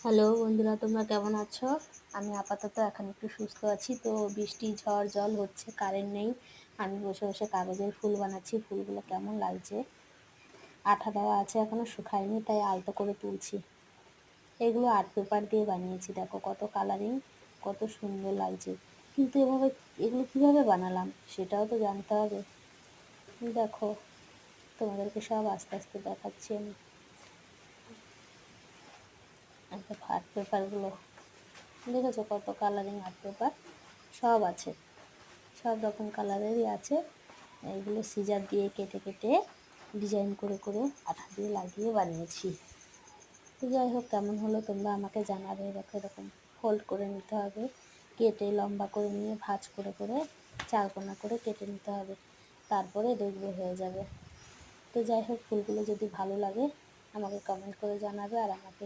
Hello বন্ধুরা, তোমরা কেমন আছো? আমি আপাতত এখন একটু সুস্থ আছি। তো বৃষ্টি ঝড় জল হচ্ছে, কারেন্ট নেই। আমি বসে বসে কাগজের ফুল বানাচ্ছি। ফুলগুলো কেমন লাগছে, আঠা দেওয়া আছে, এখনো শুকায়নি, তাই আলতো করে তুলছি। এগুলো আর্ট পেপার দিয়ে বানিয়েছি। দেখো কত কালারিং, কত সুন্দর লাগছে। কিন্তু এগুলো কিভাবে বানালাম সেটাও তো জানতে হবে। দেখো, তোমাদেরকে সব আস্তে আস্তে দেখাচ্ছি আমি। আর্ট পেপারগুলো দেখেছো কত কালারিং আর্ট পেপার, সব আছে, সব রকম কালারেরই আছে। এইগুলো সিজার দিয়ে কেটে কেটে ডিজাইন করে করে আঠা দিয়ে লাগিয়ে বানিয়েছি। তো যাই হোক, কেমন হলো তোমরা আমাকে জানাবে। দেখো এরকম ফোল্ড করে নিতে হবে, কেটে লম্বা করে নিয়ে ভাঁজ করে করে চারকোনা করে কেটে নিতে হবে, তারপরে দেখবে হয়ে যাবে। তো যাই হোক, ফুলগুলো যদি ভালো লাগে আমাকে কমেন্ট করে জানাবে, আর আমাকে